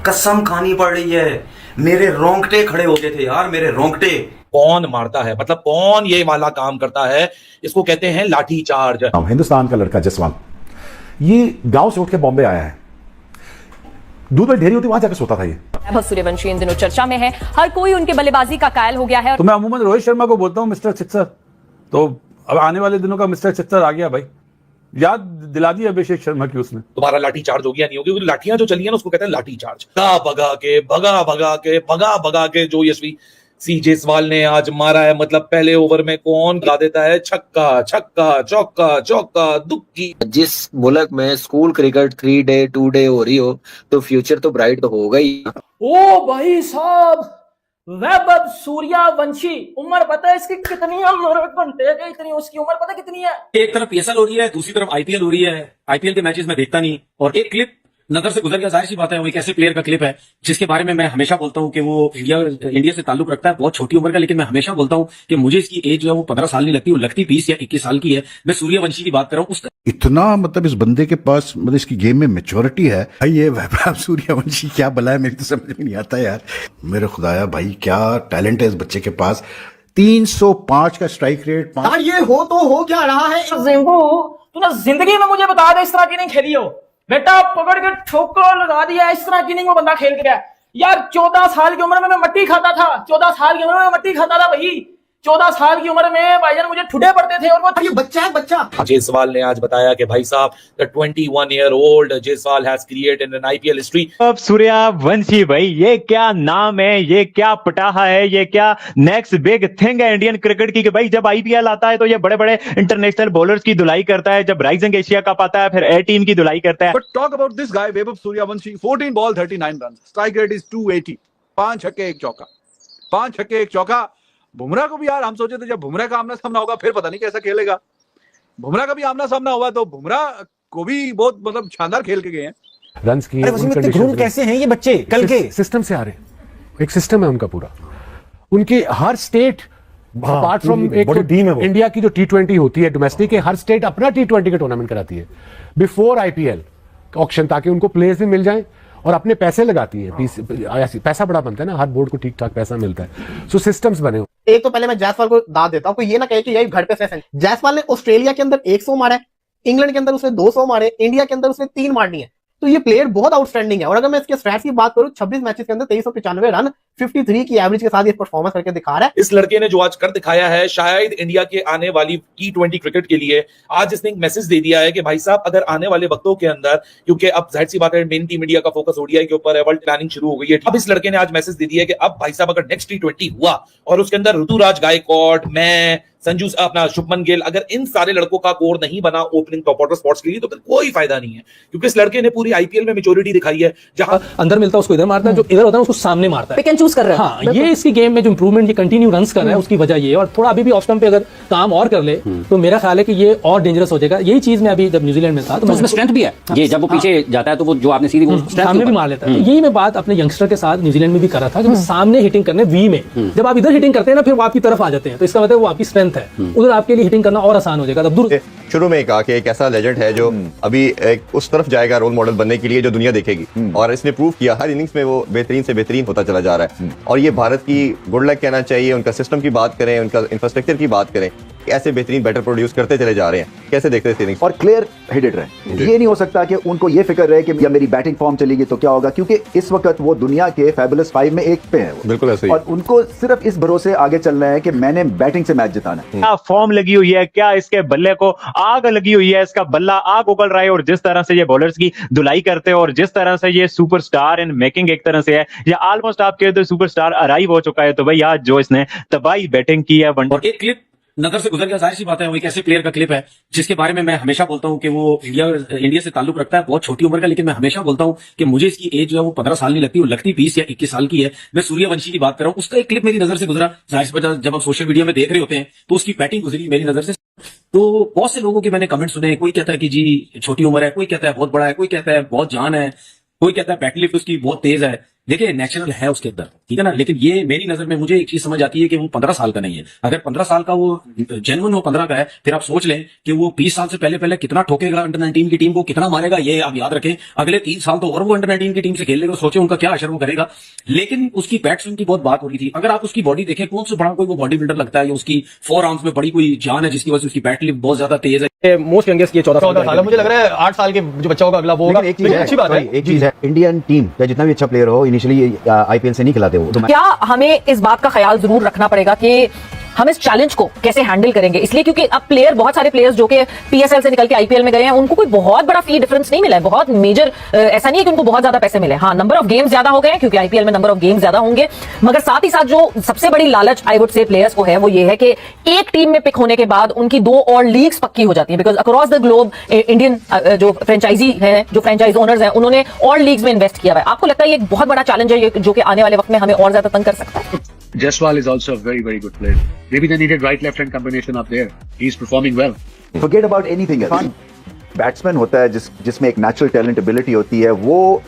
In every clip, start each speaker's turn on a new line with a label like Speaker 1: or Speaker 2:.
Speaker 1: कसम खानी पड़ रही है, मेरे रोंगटे खड़े हो गए थे यार, मेरे रोंगटे।
Speaker 2: कौन मारता है, मतलब कौन ये वाला काम करता है, इसको कहते हैं लाठी चार्ज।
Speaker 3: हिंदुस्तान का लड़का जसवंत, ये गांव से उठ के बॉम्बे आया है, दूध में ढेरी होती वहां जाकर सोता था ये।
Speaker 4: वैभव सूर्यवंशी इन दिनों चर्चा में है, हर कोई उनके बल्लेबाजी का कायल हो गया है।
Speaker 5: तो मैं अमूमन रोहित शर्मा को बोलता हूँ मिस्टर सिक्सर, तो अब आने वाले दिनों का मिस्टर सिक्सर आ गया भाई, याद दिला दी अभिषेक शर्मा की उसने।
Speaker 2: तुम्हारा लाठी चार्ज हो गया नहीं होगी, क्योंकि लाठियां जो चली है ना उसको कहते हैं लाठी चार्ज। भगा भगा के जो यशवी सी जायसवाल ने आज मारा है, मतलब पहले ओवर में कौन गा देता है छक्का छक्का चौका चौका दुक्की।
Speaker 6: जिस मुल्क में स्कूल क्रिकेट 3 डे 2 डे हो रही हो तो फ्यूचर तो ब्राइट तो होगा ही।
Speaker 7: ओ भाई साहब, वैभव सूर्यवंशी, उम्र पता है इसकी कितनी है? घंटे के इतनी उसकी उम्र पता कितनी है?
Speaker 8: एक तरफ पीएसएल हो रही है, दूसरी तरफ आईपीएल हो रही है। आईपीएल के मैचेस में देखता नहीं, और एक क्लिप नजर से गुजर गया, जाहिर सी बात है वो एक ऐसे प्लेयर का क्लिप है जिसके बारे में मैं हमेशा बोलता हूं कि वो इंडिया से ताल्लुक रखता है, बहुत छोटी उम्र का, लेकिन मैं हमेशा बोलता हूं कि मुझे इसकी एज जो है वो 15 साल नहीं लगती, वो लगती 20 या 21 साल की है। मैं सूर्यवंशी की बात कर रहा हूं। उसका
Speaker 9: इतना मतलब इस बंदे के पास मतलब इसकी गेम में मैच्योरिटी है भाई। ये वैभव सूर्यवंशी क्या भला है, मेरी तो समझ में नहीं आता यार। मेरे खुदाया भाई, क्या टैलेंट है इस बच्चे के पास। 305 का स्ट्राइक रेट।
Speaker 7: यार ये हो तो हो क्या रहा है? जिंगू, तूने जिंदगी में मुझे बता दे इस तरह की नहीं खेली हो बेटा, पकड़ के ठोकर लगा दिया, इस तरह की नहीं वो बंदा खेल के गया यार। 14 साल की उम्र में मैं मट्टी खाता था, 14 साल की उम्र में मट्टी खाता था भाई। 14 साल की उम्र में भाईजान मुझे ठुडे पड़ते थे, और वो ये बच्चा है बच्चा।
Speaker 2: जायसवाल ने आज बताया कि भाई साहब the 21-year-old Jaiswal has created an IPL history.
Speaker 10: अब सूर्यवंशी भाई, ये क्या नाम है, ये क्या पटाखा है, ये क्या नेक्स्ट बिग थिंग है इंडियन क्रिकेट की, कि भाई जब आईपीएल आता है तो ये बड़े बड़े इंटरनेशनल बॉलर्स की धुलाई करता है, जब राइजिंग एशिया कप आता है फिर ए टीम की धुलाई करता है।
Speaker 5: But talk about this guy Vaibhav Suryavanshi, 14 ball 39 run, strike rate is 280, 5 छक्के 1 चौका, 5 छक्के 1 चौका। बुमराह को भी यार हम सोचे थे जब बुमराह का आमना सामना होगा फिर पता नहीं कैसा खेलेगा। बुमराह का भी आमना सामना हुआ तो बुमराह को भी बहुत मतलब शानदार खेल के गए हैं।
Speaker 3: रन्स की
Speaker 7: कैसे हैं ये बच्चे कल के?
Speaker 3: सिस्टम से आ रहे हैं, एक सिस्टम है उनका पूरा। उनकी हर स्टेट अपार्ट फ्रॉम एक टीम है, इंडिया की जो T20 होती है डोमेस्टिक के, हर स्टेट अपना T20 का टूर्नामेंट कराती है बिफोर आईपीएल ऑक्शन, ताकि उनको प्लेयर्स भी मिल जाए और अपने पैसे लगाती है। पैसा बड़ा बनता है ना, हर बोर्ड को ठीक ठाक पैसा मिलता है। सो सिस्टम्स बने हो।
Speaker 7: एक तो पहले मैं जायसवाल को दाद देता हूं, कोई ये ना कहे कि यही घर पे सेशन। जायसवाल ने ऑस्ट्रेलिया के अंदर 100 मारा है, इंग्लैंड के अंदर उसने 200 मारे, इंडिया के अंदर उसने 3 मारनी है। तो ये प्लेयर बहुत आउटस्टैंडिंग है। और अगर मैं इसके स्टैट्स की बात करूं, 26 मैचेस के अंदर 2395 रन, 53 की एवरेज के साथ ये परफॉर्मेंस करके दिखा रहा है।
Speaker 2: इस लड़के ने जो आज कर दिखाया है, शायद इंडिया के आने वाली T20 क्रिकेट के लिए आज इसने एक मैसेज दे दिया है कि भाई साहब अगर आने वाले वक्तों के अंदर, क्योंकि अब जाहिर सी बात है मेन टीम इंडिया का फोकस ओडीआई के ऊपर है, वर्ल्ड प्लानिंग शुरू हो गई है। अब इस लड़के ने आज मैसेज दे दिया है कि अब भाई साहब अगर नेक्स्ट T20 हुआ और उसके अंदर ऋतुराज गायकवाड़, मैं, संजू अपना शुभमन गिल, अगर इन सारे लड़कों का कोर नहीं बना ओपनिंग टॉप ऑर्डर स्पॉट्स के लिए तो फिर कोई फायदा नहीं है, क्योंकि इस लड़के ने पूरी आईपीएल में मैच्योरिटी दिखाई है। जहां
Speaker 7: अंदर मिलता है उसको इधर मारता है, जो इधर होता है उसको सामने मारता है। पिक एंड चूज कर रहा है। हाँ, ये इसकी गेम में जो इंप्रूवमेंट, ये कंटिन्यू रन्स कर रहा है, उसकी वजह ये है। और थोड़ा अभी भी ऑफ स्टंप पे अगर काम और कर ले तो मेरा ख्याल है कि ये और डेंजरस हो जाएगा। यही चीज मैं अभी जब न्यूजीलैंड में था तो उसमें स्ट्रेंथ भी है, ये जब वो पीछे जाता है तो वो जो आपने सीधी सामने भी मार लेता है। यही मैं बात अपने यंगस्टर के साथ न्यूजीलैंड में भी कर रहा था कि सामने हिटिंग करने वी में, जब आप इधर हिटिंग करते हैं ना फिर वो आपकी तरफ आ जाते हैं, तो इसका मतलब वो आपकी स्ट्रेंथ है, उधर आपके लिए हिटिंग करना और आसान हो जाएगा। तब दूर
Speaker 11: शुरू में कहा कि एक ऐसा लेजेंड है जो अभी एक उस तरफ जाएगा रोल मॉडल बनने के लिए जो दुनिया देखेगी, और इसने प्रूव किया हर इनिंग्स में वो बेहतरीन से बेहतरीन होता चला जा रहा है। और ये भारत की गुड लक कहना चाहिए। उनका सिस्टम की बात करें, उनका इंफ्रास्ट्रक्चर की बात करें, ऐसे बेहतरीन बैटर प्रोड्यूस करते चले जा रहे हैं। कैसे देखते हैं इनिंग्स?
Speaker 12: और क्लियर हेडेड रहे। ये नहीं हो सकता कि उनको ये फिक्र रहे कि या मेरी बैटिंग फॉर्म चलेगी तो क्या होगा, क्योंकि इस वक्त वो दुनिया के फैबुलस 5 में एक पे है।
Speaker 11: बिल्कुल ऐसे ही।
Speaker 12: और उनको सिर्फ इस भरोसे आगे चलना है कि मैंने बैटिंग से मैच जिताना है।
Speaker 10: क्या फॉर्म लगी हुई है, क्या इसके बल्ले को आग लगी हुई है, इसका बल्ला आग उगल रहा है। और जिस तरह से ये बॉलर्स की धुलाई करते हैं और जिस तरह से ये सुपरस्टार इन मेकिंग एक तरह से है, या ऑलमोस्ट आपके इधर सुपरस्टार अराइव हो चुका है। तो भाई आज जो इसने तबाही बैटिंग की है,
Speaker 8: और एक क्लिप नजर से गुजर गया, जाहिर सी बात है वो एक ऐसे प्लेयर का क्लिप है जिसके बारे में मैं हमेशा बोलता हूं कि वो इंडिया से ताल्लुक रखता है, बहुत छोटी उम्र का, लेकिन मैं हमेशा बोलता हूं कि मुझे इसकी एज जो है वो 15 साल नहीं लगती, वो लगती 20 या 21 साल की है। मैं सूर्यवंशी की बात कर रहा हूं, उसका एक क्लिप मेरी नजर से गुजरा। जाहिर सी बात जब आप सोशल मीडिया में देख रहे होते हैं तो उसकी बैटिंग गुजरी मेरी नजर से। तो बहुत से लोगों के मैंने कमेंट सुने, कोई कहता है कि जी छोटी उम्र है, कोई कहता है बहुत बड़ा है, कोई कहता है बहुत जान है, कोई कहता है बैटिंग लिफ्ट उसकी बहुत तेज है। देखिए नेचुरल है उसके अंदर, ठीक है ना, लेकिन ये मेरी नजर में मुझे एक चीज समझ आती है कि वो 15 साल का नहीं है। अगर 15 साल का वो जेन्युइन वो 15 का है, फिर आप सोच लें कि वो 20 साल से पहले कितना ठोकेगा अंडर 19 की टीम को, कितना मारेगा, ये आप याद रखें। अगले 3 साल तो और वो अंडर 19 की टीम से खेल लेगा, सोचे उनका क्या असर वो करेगा। लेकिन उसकी बैट स्विंग की बहुत बात हो रही थी। अगर आप उसकी बॉडी देखें, कौन सा बड़ा कोई वो बॉडी बिल्डर लगता है, या उसकी 4 आर्म्स में बड़ी कोई जान है जिसकी वजह से उसकी बैट लिफ्ट बहुत ज्यादा तेज है।
Speaker 7: मोस्ट यंगेस्ट ये 14 साल, मुझे लग रहा है 8 साल के जो बच्चा होगा अगला वो होगा।
Speaker 12: एक चीज है,
Speaker 7: अच्छी बात है,
Speaker 12: एक चीज है, इंडियन टीम या जितना भी अच्छा प्लेयर हो इनिशियली आईपीएल से नहीं खिलाते वो।
Speaker 4: क्या हमें इस बात का ख्याल जरूर रखना पड़ेगा कि हम इस चैलेंज को कैसे हैंडल करेंगे, इसलिए क्योंकि अब प्लेयर, बहुत सारे प्लेयर्स जो कि पीएसएल से निकल के आईपीएल में गए हैं, उनको कोई बहुत बड़ा फी डिफरेंस नहीं मिला है, बहुत मेजर ऐसा नहीं है कि उनको बहुत ज्यादा पैसे मिले। हाँ, नंबर ऑफ गेम्स ज्यादा हो गए हैं क्योंकि आईपीएल में नंबर ऑफ गेम्स ज्यादा होंगे, मगर साथ ही साथ जो सबसे बड़ी लालच आई वुड से प्लेयर्स को है वो ये है कि एक टीम में पिक होने के बाद उनकी 2 और लीग्स पक्की हो जाती है। Because across the globe Indian जो फ्रेंचाइजी है, जो फ्रेंचाइज ओनर्स हैं, उन्होंने और लीग्स में इन्वेस्ट किया हुआ है। आपको लगता है ये एक बहुत बड़ा चैलेंज है जो कि आने वाले वक्त में हमें और ज्यादा तंग कर सकता है?
Speaker 3: Jaiswal is also a very, very good player. Maybe they needed right-left hand combination up there. He's performing well.
Speaker 12: Forget about anything else. Batsman होता है जिसमें एक नेचुरल टैलेंट एबिलिटी होती है, वो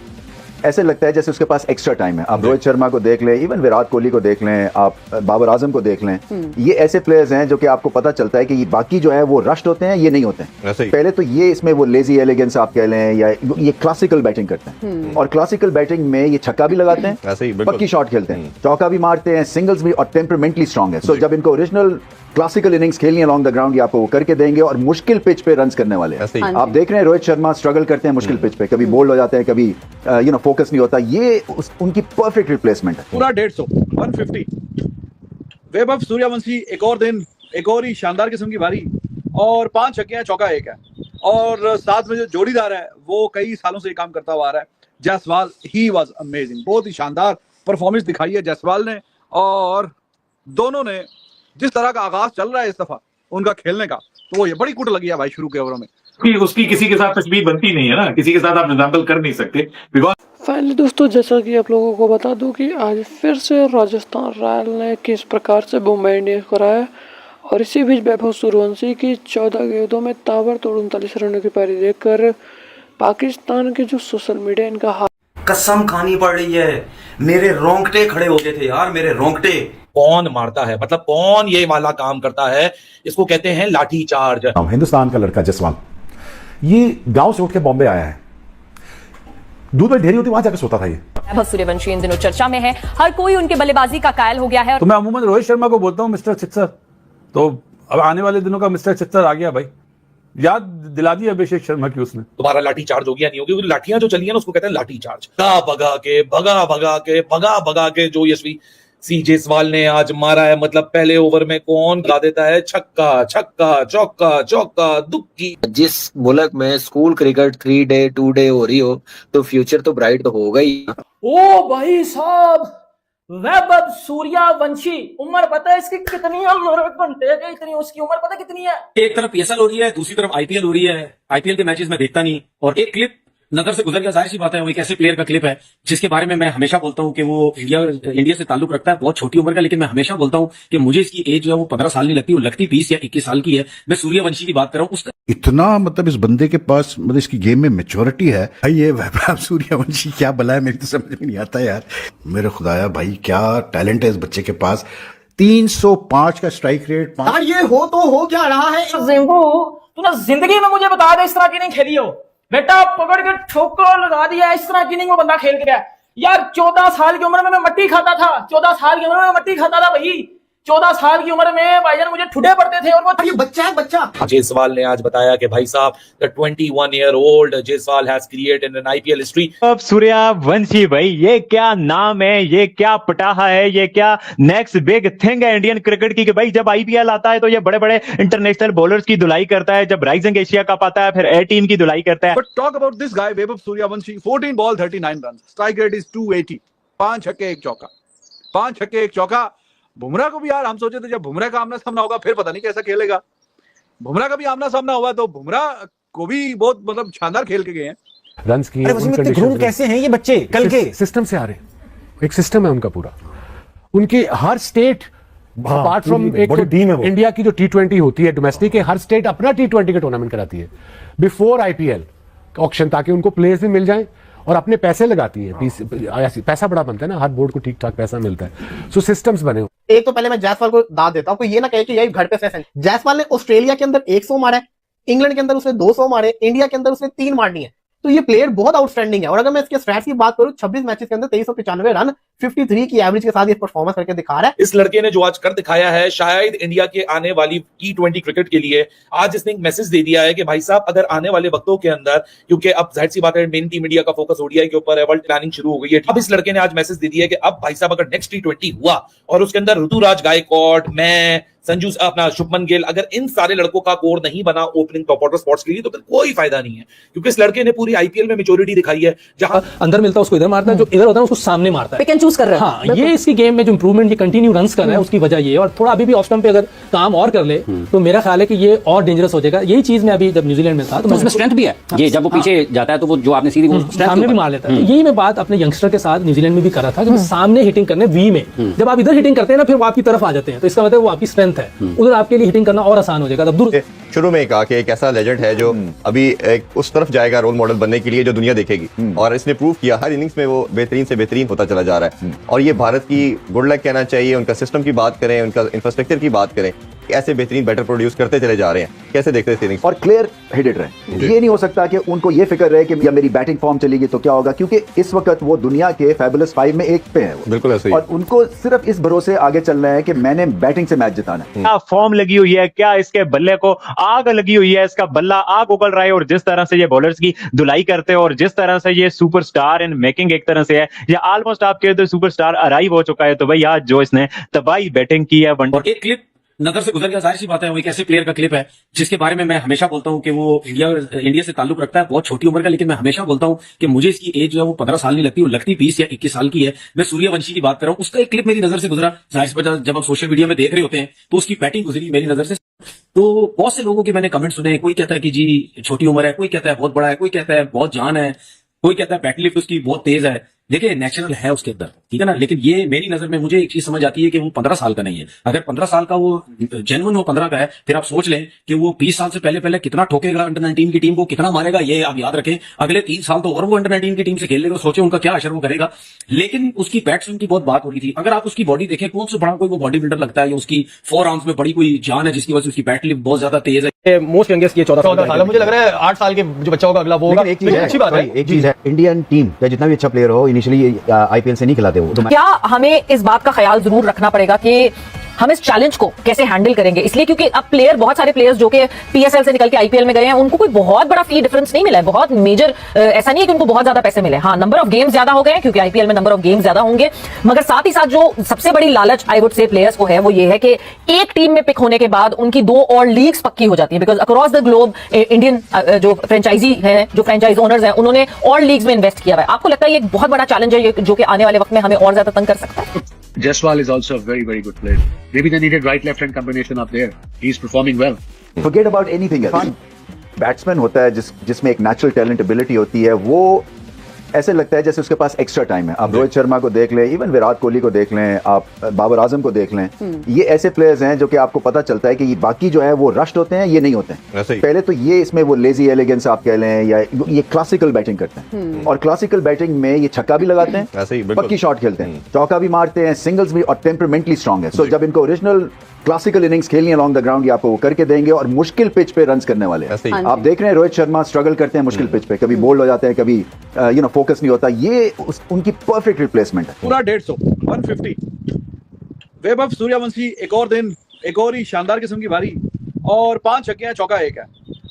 Speaker 12: ऐसे लगता है जैसे उसके पास एक्स्ट्रा टाइम है। आप रोहित शर्मा को देख लें, इवन विराट कोहली को देख लें, आप बाबर आजम को देख लें, ये ऐसे प्लेयर्स हैं जो कि आपको पता चलता है कि बाकी जो है वो रश्ड होते हैं, ये नहीं होते हैं। पहले तो ये इसमें वो लेजी एलिगेंस आप कह लें, या ये क्लासिकल बैटिंग करते हैं, और क्लासिकल बैटिंग में ये छक्का भी लगाते हैं, पक्की शॉट खेलते हैं, चौका भी मारते हैं, सिंगल्स भी, और टेम्परामेंटली स्ट्रांग है। सो जब इनको ओरिजिनल क्लासिकल इनिंग्स खेलनी अलॉन्ग द ग्राउंड, ये आपको वो करके देंगे, और मुश्किल पिच पे रन्स करने वाले हैं। आप देख रहे हैं रोहित शर्मा स्ट्रगल करते हैं मुश्किल पिच पे, कभी बोल्ड हो जाते हैं, कभी फोकस नहीं होता। ये उनकी परफेक्ट रिप्लेसमेंट है।
Speaker 5: पूरा 150 150 वैभव सूर्यवंशी एक और दिन, एक और ही शानदार किस्म की बारी, और 5 छक्के हैं, चौका 1 है, और साथ में जो जोड़ीदार है वो कई सालों से ये काम करता हुआ आ रहा है, जायसवाल। ही वाज अमेजिंग, बहुत ही शानदार परफॉर्मेंस दिखाई है जायसवाल ने, और दोनों ने जिस तरह का आगाज चल रहा है इस दफा उनका खेलने का, तो वो ये बड़ी कुट लगी है भाई शुरू के ओवरों में।
Speaker 2: उसकी किसी के साथ तस्वीर बनती नहीं है ना, किसी के साथ आप एग्जाम्पल कर नहीं सकते।
Speaker 13: फाइनली दोस्तों, जैसा कि आप लोगों को बता दूं कि आज फिर से राजस्थान रॉयल ने किस प्रकार से मुंबई इंडियंस को हराया, और इसी बीच वैभव सूर्यवंशी की 14 गेंदों में ताबड़तोड़ 39 रनों की पारी देखकर पाकिस्तान के जो सोशल मीडिया इनका
Speaker 1: कसम खानी पड़ रही है, मेरे रोंगटे खड़े हो गए थे यार, मेरे रोंगटे।
Speaker 2: कौन मारता है, मतलब कौन ये वाला काम करता है, इसको कहते हैं लाठी चार्ज।
Speaker 3: हिंदुस्तान का लड़का जायसवाल, ये गांव से उठ के बॉम्बे आया है, दूध में ढेरी होती वहां जाकर सोता था। ये
Speaker 4: वैभव सूर्यवंशी इन दिनों चर्चा में है, हर कोई उनके बल्लेबाजी का कायल हो गया है।
Speaker 5: तो मैं अमूमन रोहित शर्मा को बोलता हूँ मिस्टर सिक्सर, तो अब आने वाले दिनों का मिस्टर सिक्सर आ गया भाई, याद दिला दी अभिषेक शर्मा की उसने।
Speaker 2: तुम्हारा लाठी चार्ज हो गया नहीं होगी, क्योंकि लाठियां जो चली है ना उसको कहते हैं लाठी चार्ज। भगा के जो यशवी सी जायसवाल ने आज मारा है, मतलब पहले ओवर में कौन गा देता है छक्का छक्का चौका चौका दुक्की।
Speaker 6: जिस मुल्क में स्कूल क्रिकेट 3 डे 2 डे हो रही हो तो फ्यूचर तो ब्राइट तो होगा ही।
Speaker 7: ओ भाई साहब, वैभव सूर्यवंशी, उम्र पता है इसकी कितनी है? घंटे के इतनी उसकी उम्र पता कितनी है?
Speaker 8: एक तरफ पीएसएल हो रही है, दूसरी तरफ आईपीएल हो रही है। आईपीएल के मैचेस में देखता नहीं, और एक क्लिप नजर से गुजर गया, जाहिर सी बात है वो एक ऐसे प्लेयर का क्लिप है जिसके बारे में मैं हमेशा बोलता हूं कि वो इंडिया से ताल्लुक रखता है, बहुत छोटी उम्र का, लेकिन मैं हमेशा बोलता हूं कि मुझे इसकी एज जो है वो 15 साल नहीं लगती, वो लगती 20 या 21 साल की है। मैं सूर्यवंशी की बात कर रहा हूँ। उसका
Speaker 9: इतना मतलब इस बंदे के पास मतलब इसकी गेम में मैच्योरिटी है भाई। ये वैभव सूर्यवंशी क्या बला है, मेरी तो समझ में नहीं आता यार। मेरे खुदाया भाई क्या टैलेंट है इस बच्चे के पास। 305 का स्ट्राइक रेट।
Speaker 7: यार ये हो तो हो क्या रहा है? तू ना जिंदगी में मुझे बता दे इस तरह की नहीं खेली हो बेटा, पकड़ के ठोकर लगा दिया, इस तरह की नहीं वो बंदा खेल के गया यार। 14 साल की उम्र में मैं मट्टी खाता था, 14 साल की उम्र में मट्टी खाता था भाई। 14 साल की उम्र में भाईजान मुझे ठुडे पड़ते थे, और वो ये बच्चा है बच्चा।
Speaker 2: जायसवाल ने आज बताया कि भाई साहब the 21-year-old Jaiswal has created an IPL history.
Speaker 10: अब सूर्यवंशी भाई, ये क्या नाम है, ये क्या पटाखा है, ये क्या नेक्स्ट बिग थिंग है इंडियन क्रिकेट की, कि भाई जब आईपीएल आता है तो ये बड़े बड़े इंटरनेशनल बॉलर्स की धुलाई करता है, जब राइजिंग एशिया कप आता है फिर ए टीम की धुलाई करता है।
Speaker 5: But talk about this guy Vaibhav Suryavanshi, 14 ball 39 run, strike rate is 280, 5 छक्के 1 चौका, 5 छक्के 1 चौका। बुमराह को भी यार हम सोचे थे जब बुमराह का आमना सामना होगा फिर पता नहीं कैसा खेलेगा। बुमराह का भी आमना सामना हुआ तो बुमराह को भी बहुत मतलब शानदार खेल के गए हैं।
Speaker 3: रन्स की
Speaker 7: कैसे हैं ये बच्चे कल के?
Speaker 3: सिस्टम से आ रहे, एक सिस्टम है उनका पूरा। उनकी हर स्टेट अपार्ट फ्रॉम एक इंडिया की जो T20 होती है डोमेस्टिक के, हर स्टेट अपना T20 का टूर्नामेंट कराती है बिफोर आईपीएल ऑक्शन, ताकि उनको प्लेयर्स भी मिल जाएं और अपने पैसे लगाती है। पैसा बड़ा बनता है ना, हर बोर्ड को ठीक ठाक पैसा मिलता है। सो सिस्टम्स बने हो।
Speaker 14: एक तो पहले मैं जायसवाल को दाद देता हूँ, कोई ये ना कहे कि यही घर पे सेशन। जायसवाल ने ऑस्ट्रेलिया के अंदर 100 मारा है, इंग्लैंड के अंदर उसने 200 मारे, इंडिया के अंदर उसने 3 मारनी है। तो ये प्लेयर बहुत आउटस्टैंडिंग है। और अगर मैं इसके स्टैट्स की बात करूं, 26 मैचेस के अंदर 2395 रन 53 की एवरेज के साथ ये परफॉर्मेंस करके दिखा रहा है।
Speaker 2: इस लड़के ने जो आज कर दिखाया है, शायद इंडिया के आने वाली T20 क्रिकेट के लिए आज इसने एक मैसेज दे दिया है कि भाई साहब, अगर आने वाले वक्तों के अंदर, क्योंकि अब जाहिर सी बात है मेन टीम इंडिया का फोकस ओडीआई के ऊपर है, वर्ल्ड प्लानिंग शुरू हो गई है। अब इस लड़के ने आज मैसेज दे दिया है कि अब भाई साहब अगर नेक्स्ट T20 हुआ और उसके अंदर ऋतुराज गायकवाड़, मैं, संजू, अपना शुभमन गिल, अगर इन सारे लड़कों का कोर नहीं बना ओपनिंग टॉप ऑर्डर स्पॉट्स के लिए, तो फिर कोई फायदा नहीं है। क्योंकि इस लड़के ने पूरी आईपीएल में मेच्योरिटी दिखाई है, जहां
Speaker 7: अंदर मिलता है उसको इधर मारता है, जो इधर होता है उसको सामने मारता है।
Speaker 4: पिक एंड चूज कर रहा है।
Speaker 7: हाँ, ये इसकी गेम में जो इंप्रूवमेंट, ये कंटिन्यू रन्स कर रहा है, उसकी वजह ये है। और थोड़ा अभी भी ऑफ स्टंप पे अगर काम और कर ले तो मेरा ख्याल है कि ये और डेंजरस हो जाएगा। यही चीज मैं अभी जब न्यूजीलैंड में था तो
Speaker 8: उसमें स्ट्रेंथ भी है। ये जब वो पीछे जाता है तो वो जो आपने सीधी
Speaker 7: सामने भी मार लेता है। यही मैं बात अपने यंगस्टर के साथ न्यूजीलैंड में भी कर रहा था कि सामने हिटिंग करने वी में, जब आप इधर हिटिंग करते हैं ना, फिर वो आपकी तरफ आ जाते हैं, तो इसका मतलब वो आपकी स्ट्रेंथ है, उधर आपके लिए हिटिंग करना और आसान हो जाएगा। तब दूर
Speaker 11: शुरू में कहा कि एक ऐसा लेजेंड है जो अभी एक उस तरफ जाएगा रोल मॉडल बनने के लिए जो दुनिया देखेगी, और इसने प्रूव किया हर इनिंग्स में वो बेहतरीन से बेहतरीन होता चला जा रहा है। और ये भारत की गुड लक कहना चाहिए। उनका सिस्टम की बात करें, उनका इंफ्रास्ट्रक्चर की बात करें, ऐसे बेहतरीन बैटर प्रोड्यूस करते चले जा रहे हैं। कैसे देखते हैं इनिंग्स?
Speaker 12: और क्लियर हेडेड रहे। ये नहीं हो सकता कि उनको ये फिक्र रहे कि या मेरी बैटिंग फॉर्म चलेगी तो क्या होगा, क्योंकि इस वक्त वो दुनिया के फैबुलस 5 में एक पे है।
Speaker 11: बिल्कुल ऐसे ही।
Speaker 12: और उनको सिर्फ इस भरोसे आगे चलना है कि मैंने बैटिंग से मैच जिताना है।
Speaker 10: क्या फॉर्म लगी हुई है, क्या इसके बल्ले को आग लगी हुई है, इसका बल्ला आग उगल रहा है। और जिस तरह से ये बॉलर्स की धुलाई करते हैं और जिस तरह से ये सुपरस्टार इन मेकिंग एक तरह से है, या ऑलमोस्ट आपके तो सुपरस्टार अराइव हो चुका है। तो भाई आज जो इसने तबाही बैटिंग की है।
Speaker 8: और एक क्लिप नजर से गुजर गया, जाहिर सी बात है वो एक ऐसे प्लेयर का क्लिप है जिसके बारे में मैं हमेशा बोलता हूं कि वो इंडिया से ताल्लुक रखता है, बहुत छोटी उम्र का, लेकिन मैं हमेशा बोलता हूं कि मुझे इसकी एज जो है वो 15 साल नहीं लगती, वो लगती 20 या 21 साल की है। मैं सूर्यवंशी की बात कर रहा हूं, उसका एक क्लिप मेरी नजर से गुजरा। जाहिर सी बात है जब आप सोशल मीडिया में देख रहे होते हैं तो उसकी बैटिंग गुजरी मेरी नजर से। तो बहुत से लोगों के मैंने कमेंट सुने, कोई कहता है कि जी छोटी उम्र है, कोई कहता है बहुत बड़ा है, कोई कहता है बहुत जान है, कोई कहता है बैटल लिफ्ट उसकी बहुत तेज है। देखिए नेचुरल है उसके अंदर, ठीक है ना, लेकिन ये मेरी नजर में मुझे एक चीज समझ आती है कि वो 15 साल का नहीं है। अगर 15 साल का वो जेन्युइन वो 15 का है, फिर आप सोच लें कि वो 20 साल से पहले कितना ठोकेगा अंडर 19 की टीम को, कितना मारेगा, ये आप याद रखें। अगले 3 साल तो और वो अंडर 19 की टीम से खेल लेगा, सोचे उनका क्या असर वो करेगा। लेकिन उसकी बैट्समैन की बहुत बात हो रही थी। अगर आप उसकी बॉडी देखें, कौन से बड़ा कोई वो बॉडी बिल्डर लगता है, या उसकी 4 आर्म्स में बड़ी कोई जान है जिसकी वजह से उसकी बैट लिफ्ट बहुत ज्यादा तेज है।
Speaker 14: मोस्ट यंगेस्ट ये 14 साल, मुझे लग रहा है 8 साल के जो बच्चा होगा अगला वो होगा।
Speaker 12: एक चीज है,
Speaker 14: अच्छी बात है।
Speaker 12: एक चीज है, इंडियन टीम या जितना भी अच्छा प्लेयर हो इनिशियली आईपीएल से नहीं खिलाते वो।
Speaker 4: क्या हमें इस बात का ख्याल जरूर रखना पड़ेगा कि हम इस चैलेंज को कैसे हैंडल करेंगे, इसलिए क्योंकि अब प्लेयर, बहुत सारे प्लेयर्स जो कि पीएसएल से निकल के आईपीएल में गए हैं, उनको कोई बहुत बड़ा फी डिफरेंस नहीं मिला है, बहुत मेजर ऐसा नहीं है कि उनको बहुत ज्यादा पैसे मिले। हाँ, नंबर ऑफ गेम्स ज्यादा हो गए क्योंकि आईपीएल में नंबर ऑफ गेम्स ज्यादा होंगे, मगर साथ ही साथ जो सबसे बड़ी लालच आई वुड से प्लेयर्स को है वो ये है कि एक टीम में पिक होने के बाद उनकी 2 और लीग्स पक्की हो जाती है। Because across the globe Indian जो फ्रेंचाइजी है, जो फ्रेंचाइज ओनर्स हैं, उन्होंने और लीग्स में इन्वेस्ट किया हुआ है। आपको लगता है ये एक बहुत बड़ा चैलेंज है जो कि आने वाले वक्त में हमें और ज्यादा तंग कर सकता है?
Speaker 3: Jaiswal is also a very, very good player. Maybe they needed right-left hand combination up there. He's performing well.
Speaker 12: Forget about anything else. Batsman होता है जिसमें एक नेचुरल टैलेंट एबिलिटी होती है, वो ऐसे लगता है जैसे उसके पास एक्स्ट्रा टाइम है। आप रोहित शर्मा को देख लें, इवन विराट कोहली को देख लें, आप बाबर आजम को देख लें, ये ऐसे प्लेयर्स हैं जो कि आपको पता चलता है कि ये बाकी जो है वो रश्ड होते हैं, ये नहीं होते हैं। पहले तो ये इसमें वो लेजी एलिगेंस आप कह लें, या ये क्लासिकल बैटिंग करते हैं। और क्लासिकल बैटिंग में ये छक्का भी लगाते हैं, पक्की शॉट खेलते हैं, चौका भी मारते हैं, सिंगल्स भी, और टेम्परामेंटली स्ट्रांग है। सो जब इनको ओरिजिनल क्लासिकल इनिंग्स खेलनी अलॉन्ग द ग्राउंड, ये आपको वो करके देंगे, और मुश्किल पिच पे रन्स करने वाले हैं। आप देख रहे हैं रोहित शर्मा स्ट्रगल करते हैं मुश्किल पिच पे, कभी बोल्ड हो जाते हैं, कभी फोकस नहीं होता। ये उनकी परफेक्ट रिप्लेसमेंट है।
Speaker 5: पूरा 150 150 वैभव सूर्यवंशी एक और दिन, एक और ही शानदार किस्म की बारी, और 5 छक्के हैं, चौका 1 है।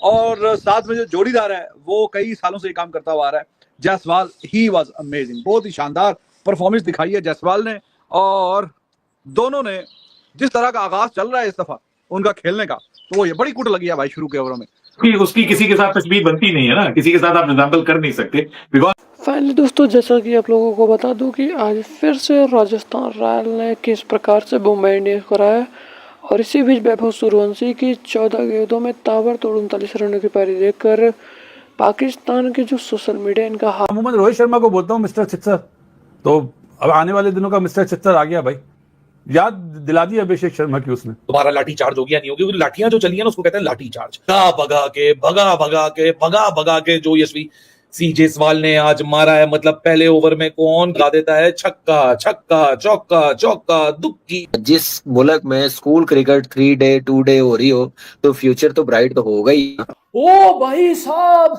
Speaker 5: और साथ में जो जोड़ीदार है वो कई सालों से ये काम करता हुआ आ रहा है, जायसवाल। ही वाज अमेजिंग, बहुत ही शानदार परफॉर्मेंस दिखाई है जायसवाल ने। और दोनों ने जिस तरह का आगाज चल रहा है इस दफा उनका खेलने का, तो वो ये बड़ी कुट लगी है भाई शुरू के ओवरों में।
Speaker 2: उसकी किसी के साथ तस्वीर बनती नहीं है ना, किसी के साथ आप एग्जाम्पल कर नहीं सकते।
Speaker 13: फाइनली दोस्तों, जैसा कि आप लोगों को बता दूं कि आज फिर से राजस्थान रॉयल ने किस प्रकार से मुंबई इंडियंस को हराया, और इसी बीच वैभव सूर्यवंशी की 14 गेंदों में ताबड़तोड़ 39 रनों की पारी देखकर पाकिस्तान के जो सोशल मीडिया इनका
Speaker 5: अमूमन रोहित शर्मा को बोलता हूँ मिस्टर सिक्सर, तो अब आने वाले दिनों का मिस्टर सिक्सर आ गया भाई, याद दिला दी अभिषेक शर्मा की उसने।
Speaker 2: तुम्हारा लाठी चार्ज हो गया नहीं होगी, लाठियां जो चली है ना उसको कहते हैं लाठी चार्ज। भगा भगा के जो यशवी सी जायसवाल ने आज मारा है, मतलब पहले ओवर में कौन गा देता है छक्का छक्का चौका चौका दुक्की।
Speaker 6: जिस मुल्क में स्कूल क्रिकेट 3 डे 2 डे हो रही हो तो फ्यूचर तो ब्राइट तो होगा ही।
Speaker 7: ओ भाई साहब,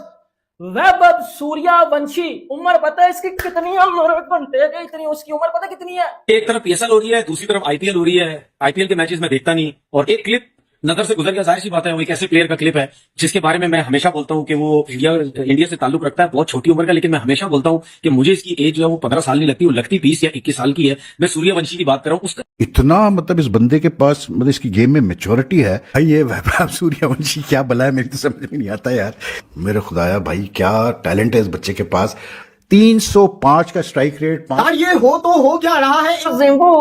Speaker 7: वैभव सूर्यवंशी, उम्र पता है इसकी कितनी है? घंटे के इतनी उसकी उम्र पता कितनी है?
Speaker 8: एक तरफ पीएसएल हो रही है, दूसरी तरफ आईपीएल हो रही है। आईपीएल के मैचेस में देखता नहीं, और एक क्लिप नजर से गुजर गया, जाहिर सी बात है वो एक ऐसे प्लेयर का क्लिप है जिसके बारे में मैं हमेशा बोलता हूं कि वो इंडिया से ताल्लुक रखता है, बहुत छोटी उम्र का, लेकिन मैं हमेशा बोलता हूं कि मुझे इसकी एज जो है वो 15 साल नहीं लगती, वो लगती 20 या 21 साल की है। मैं सूर्यवंशी की बात कर रहा हूँ। उसका
Speaker 9: इतना मतलब इस बंदे के पास मतलब इसकी गेम में मेच्योरिटी है भाई। ये वैभव सूर्यवंशी क्या बला है, मेरी तो समझ में नहीं आता यार। मेरे खुदाया भाई क्या टैलेंट है इस बच्चे के पास। 305 का स्ट्राइक रेट।
Speaker 14: यार ये हो तो हो क्या रहा है?
Speaker 7: जिंबू,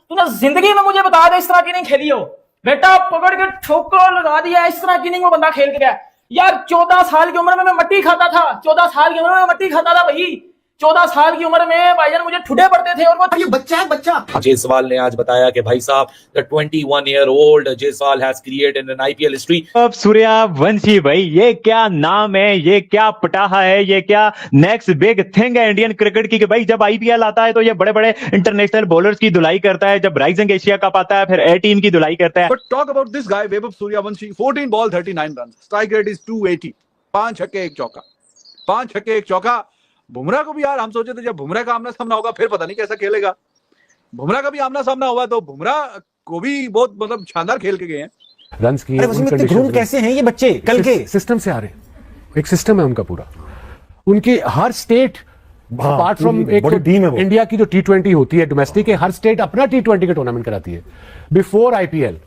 Speaker 7: तूने जिंदगी में मुझे बता दे इस तरह की नहीं खेली हो बेटा, पकड़ के ठोकर लगा दिया, इस तरह की नहीं वो बंदा खेल के गया। यार 14 साल की उम्र में मैं मट्टी खाता था, 14 साल की उम्र में मट्टी खाता था भाई। 14 साल की उम्र में भाईजान मुझे ठुडे पड़ते थे, और वो
Speaker 14: ये बच्चा है बच्चा।
Speaker 2: जायसवाल ने आज बताया कि भाई साहब the 21-year-old Jaiswal has created an IPL history.
Speaker 10: अब सूर्यवंशी भाई, ये क्या नाम है, ये क्या पटाखा है, ये क्या नेक्स्ट बिग थिंग है इंडियन क्रिकेट की। कि भाई जब आईपीएल आता है तो ये बड़े बड़े इंटरनेशनल बॉलर्स की धुलाई करता है, जब राइजिंग एशिया कप आता है फिर ए टीम की धुलाई करता है।
Speaker 5: But talk about this guy, Vaibhav Suryavanshi, 14 ball 39 runs, strike rate is 280, 5 छक्के 1 चौका, 5 छक्के 1 चौका। बुमराह को भी यार हम सोचे थे जब बुमराह का आमना सामना होगा फिर पता नहीं कैसा खेलेगा। बुमराह का भी आमना सामना हुआ तो बुमराह को भी बहुत मतलब शानदार खेल के गए हैं।
Speaker 3: रन्स की
Speaker 14: कैसे हैं ये बच्चे कल के?
Speaker 3: सिस्टम से आ रहे हैं, एक सिस्टम है उनका पूरा। उनकी हर स्टेट अपार्ट फ्रॉम इंडिया की जो T20 होती है डोमेस्टिक, हर स्टेट अपना T20 का टूर्नामेंट कराती है बिफोर आईपीएल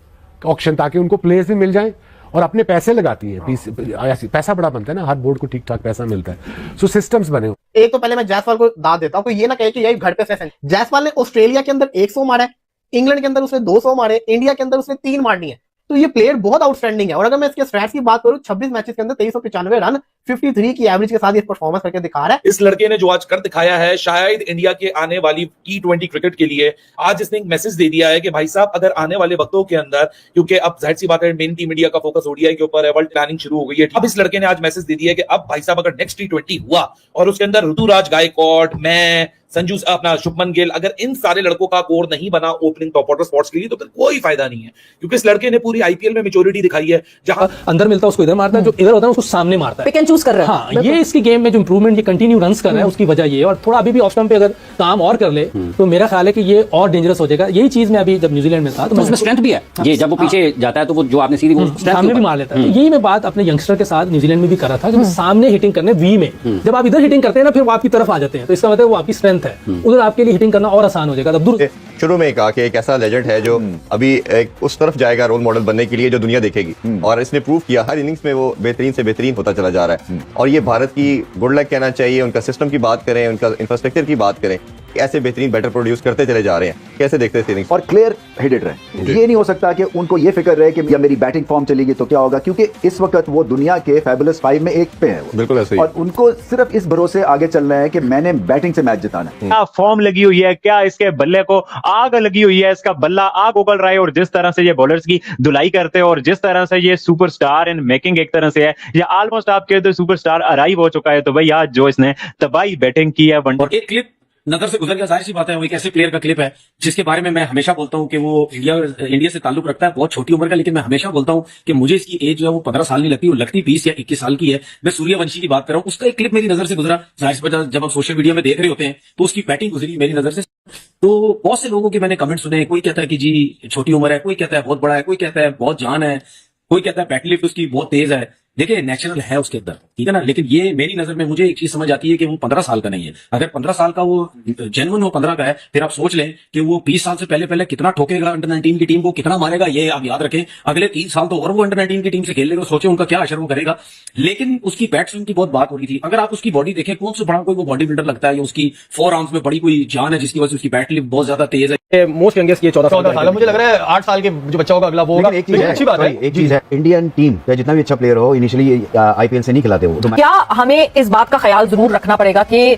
Speaker 3: ऑक्शन, ताकि उनको प्लेयर्स भी मिल जाएं और अपने पैसे लगाती है। पैसा बड़ा बनता है ना, हर बोर्ड को ठीक ठाक पैसा मिलता है। सो सिस्टम्स बने हुए।
Speaker 14: एक तो पहले मैं जायसवाल को दाद देता हूँ, कोई ये ना कहे कि यही घर पे सेशन। जायसवाल ने ऑस्ट्रेलिया के अंदर 100 मारा है, इंग्लैंड के अंदर उसने 200 मारे, इंडिया के अंदर उसने 3 मारनी है। तो ये प्लेयर बहुत आउटस्टैंडिंग है। और अगर मैं इसके स्टैट्स की बात करूं, 26 मैचेस के अंदर 2395 रन 53 की एवरेज के साथ ये परफॉर्मेंस करके दिखा रहा है।
Speaker 2: इस लड़के ने जो आज कर दिखाया है, शायद इंडिया के आने वाली T20 क्रिकेट के लिए आज इसने एक मैसेज दे दिया है कि भाई साहब अगर आने वाले वक्तों के अंदर, क्योंकि अब जाहिर सी बात है मेन टीम इंडिया का फोकस ओडीआई के ऊपर है, वर्ल्ड प्लानिंग शुरू हो गई है। अब इस लड़के ने आज मैसेज दे दिया है कि अब भाई साहब अगर नेक्स्ट T20 हुआ और उसके अंदर ऋतुराज गायकवाड, मैं, संजू अपना शुभमन गिल, अगर इन सारे लड़कों का कोर नहीं बना ओपनिंग टॉप ऑर्डर स्पॉट्स के लिए तो फिर कोई फायदा नहीं है, क्योंकि इस लड़के ने पूरी आईपीएल में मेच्योरिटी दिखाई है। जहां
Speaker 7: अंदर मिलता है उसको इधर मारता है, जो इधर होता है उसको सामने मारता है,
Speaker 4: पिक एंड चूज कर रहा है।
Speaker 7: हाँ, ये इसकी गेम में जो इंप्रूवमेंट ये कंटिन्यू रन्स कर रहा है उसकी वजह ये है। और थोड़ा अभी भी ऑफ स्टंप पे अगर काम और कर ले तो मेरा ख्याल है कि ये और डेंजरस हो जाएगा। यही चीज मैं अभी जब न्यूजीलैंड में था तो
Speaker 8: उसमें स्ट्रेंथ भी है, ये जब वो पीछे जाता है तो वो जो आपने सीधी
Speaker 7: सामने भी मार लेता है। यही मैं बात अपने यंगस्टर के साथ न्यूजीलैंड में भी कर रहा था कि सामने हिटिंग करने वी में, जब आप इधर हिटिंग करते हैं ना फिर वो आपकी तरफ आ जाते हैं, तो इसका मतलब वो आपकी स्ट्रेंथ है, उधर आपके लिए हिटिंग करना और आसान हो जाएगा। तब दूर
Speaker 11: शुरू में कहा कि एक ऐसा लेजेंड है जो अभी एक उस तरफ जाएगा रोल मॉडल बनने के लिए जो दुनिया देखेगी, और इसने प्रूव किया हर इनिंग्स में वो बेहतरीन से बेहतरीन होता चला जा रहा है। और ये भारत की गुड लक कहना चाहिए। उनका सिस्टम की बात करें, उनका इंफ्रास्ट्रक्चर की बात करें, ऐसे बेहतरीन बैटर प्रोड्यूस करते चले जा रहे हैं। कैसे देखते थे
Speaker 12: और क्लियर हेडेड रहे। ये नहीं हो सकता कि उनको ये फिक्र रहे कि या मेरी बैटिंग फॉर्म चलेगी तो क्या होगा, क्योंकि इस वक्त वो दुनिया के फैबुलस 5 में एक पे है।
Speaker 11: बिल्कुल ऐसे ही।
Speaker 12: और उनको सिर्फ इस भरोसे आगे चलना है कि मैंने बैटिंग से मैच जिताना है।
Speaker 10: क्या फॉर्म लगी हुई है, क्या इसके बल्ले को आग लगी हुई है, इसका बल्ला आग उगल रहा है, और जिस तरह से ये बॉलर्स की धुलाई करते हैं और जिस तरह से ये सुपरस्टार इन मेकिंग एक तरह से है, या ऑलमोस्ट आपके तो सुपरस्टार अराइव हो चुका है। तो भाई आज जो इसने तबाही बैटिंग की है।
Speaker 8: और एक क्लिप नजर से गुजर गया, जाहिर सी बात है वो एक ऐसे प्लेयर का क्लिप है जिसके बारे में मैं हमेशा बोलता हूं कि वो इंडिया से ताल्लुक रखता है, बहुत छोटी उम्र का, लेकिन मैं हमेशा बोलता हूं कि मुझे इसकी एज जो है वो 15 साल नहीं लगती, वो लगती 20 या 21 साल की है। मैं सूर्यवंशी की बात कर रहा हूं, उसका एक क्लिप मेरी नजर से गुजरा। जाहिर सी बात जब हम सोशल मीडिया में देख रहे होते हैं तो उसकी बैटिंग गुजरी मेरी नजर से। तो बहुत से लोगों के मैंने कमेंट सुने, कोई कहता है कि जी छोटी उम्र है, कोई कहता है बहुत बड़ा है, कोई कहता है बहुत जान है, कोई कहता है बैट लिफ्ट उसकी बहुत तेज है। देखिए नेचुरल है उसके अंदर, ठीक है ना, लेकिन ये मेरी नजर में मुझे एक चीज समझ आती है कि वो 15 साल का नहीं है। अगर 15 साल का वो जेन्युइन वो 15 का है, फिर आप सोच लें कि वो 20 साल से पहले कितना ठोकेगा अंडर 19 की टीम को, कितना मारेगा, ये आप याद रखें। अगले 3 साल तो और वो अंडर 19 की टीम से खेल लेगा, सोचे उनका क्या असर वो करेगा। लेकिन उसकी बैट स्विंग की बहुत बात हो रही थी। अगर आप उसकी बॉडी देखें, कौन से बड़ा कोई वो बॉडी बिल्डर लगता है या उसकी 4 आर्म्स में बड़ी कोई जान है जिसकी वजह से उसकी बैट लिफ्ट बहुत ज्यादा तेज है।
Speaker 14: मोस्ट यंगेस्ट ये 14 साल है, मुझे लग रहा है 8 साल के जो बच्चा होगा अगला वो होगा।
Speaker 12: एक चीज है, इंडियन टीम या जितना भी अच्छा प्लेयर हो इनिशियली आईपीएल से नहीं खिलाते वो।
Speaker 4: क्या हमें इस बात का ख्याल जरूर रखना पड़ेगा कि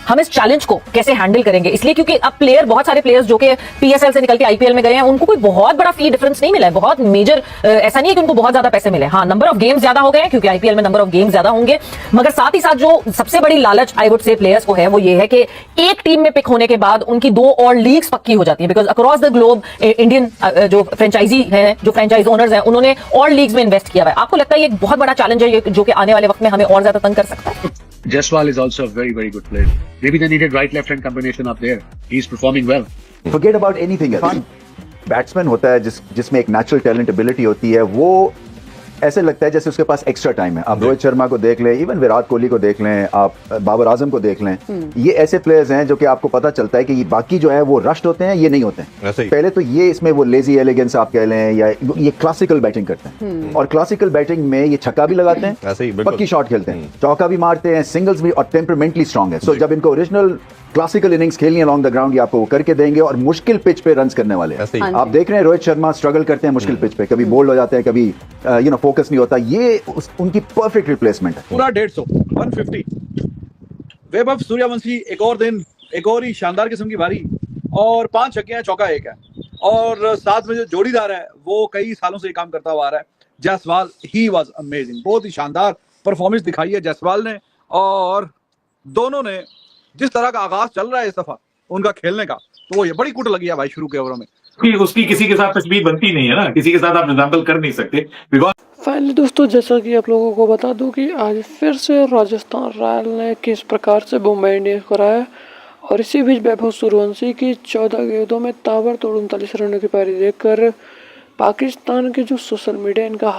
Speaker 4: हम इस चैलेंज को कैसे हैंडल करेंगे, इसलिए क्योंकि अब प्लेयर बहुत सारे प्लेयर्स जो कि पीएसएल से निकल के आईपीएल में गए हैं उनको कोई बहुत बड़ा फी डिफरेंस नहीं मिला है, बहुत मेजर ऐसा नहीं है कि उनको बहुत ज्यादा पैसे मिले। हाँ, नंबर ऑफ गेम्स ज्यादा हो गए हैं क्योंकि आईपीएल में नंबर ऑफ गेम्स ज्यादा होंगे, मगर साथ ही साथ जो सबसे बड़ी लालच आई वुड से प्लेयर्स को है वो ये है कि एक टीम में पिक होने के बाद उनकी 2 और लीग्स पक्की हो जाती है, because across the globe Indian जो फ्रेंचाइजी है, जो फ्रेंचाइज ओनर्स हैं, उन्होंने और लीग्स में इन्वेस्ट किया हुआ है। आपको लगता है ये एक बहुत बड़ा चैलेंज है जो कि आने वाले वक्त में हमें और ज्यादा तंग कर सकता है?
Speaker 3: Jaiswal is also a very, very good player. Maybe they needed right-left hand combination up there. He's performing well.
Speaker 12: Forget about anything else. Batsman होता है जिसमें एक नेचुरल टैलेंट एबिलिटी होती है, वो ऐसे लगता है जैसे उसके पास एक्स्ट्रा टाइम है। आप रोहित शर्मा को देख लें, इवन विराट कोहली को देख लें, आप बाबर आजम को देख लें, ये ऐसे प्लेयर्स हैं जो कि आपको पता चलता है कि ये बाकी जो है वो रश्ड होते हैं, ये नहीं होते हैं। पहले तो ये इसमें वो लेजी एलिगेंस आप कह लें या ये क्लासिकल बैटिंग करते हैं, और क्लासिकल बैटिंग में ये छक्का भी लगाते हैं, पक्की शॉट खेलते हैं, चौका भी मारते हैं, सिंगल्स भी, और टेम्परामेंटली स्ट्रांग है। सो जब इनको ओरिजिनल क्लासिकल इनिंग्स खेलनी है अलॉन्ग द ग्राउंड, ये आपको वो करके देंगे, और मुश्किल पिच पे रन्स करने वाले हैं। आप देख रहे हैं रोहित शर्मा स्ट्रगल करते हैं मुश्किल पिच पे, कभी बोल्ड हो जाते हैं, कभी फोकस नहीं होता। ये उनकी परफेक्ट रिप्लेसमेंट है।
Speaker 5: पूरा 150 150। वैभव सूर्यवंशी एक और दिन, एक और ही शानदार किस्म की बारी, और 5 छक्के हैं, चौका 1 है, और साथ में जो जोड़ीदार है वो कई सालों से ये काम करता हुआ आ रहा है, जायसवाल। ही वाज अमेजिंग, बहुत ही शानदार परफॉर्मेंस दिखाई है जायसवाल ने, और दोनों ने जिस तरह का आगाज चल रहा है इस दफा उनका खेलने का, तो वो ये बड़ी कुट लगी है भाई शुरू के ओवरों में।
Speaker 2: उसकी किसी के साथ तस्वीर बनती नहीं है ना, किसी के साथ आप एग्जाम्पल कर नहीं सकते।
Speaker 13: फाइनली दोस्तों, जैसा कि आप लोगों को बता दूं कि आज फिर से राजस्थान रॉयल ने किस प्रकार से मुंबई इंडियंस को हराया, और इसी बीच वैभव सूर्यवंशी की 14 गेंदों में ताबड़तोड़ 39 रनों की पारी देखकर पाकिस्तान के जो सोशल मीडिया इनका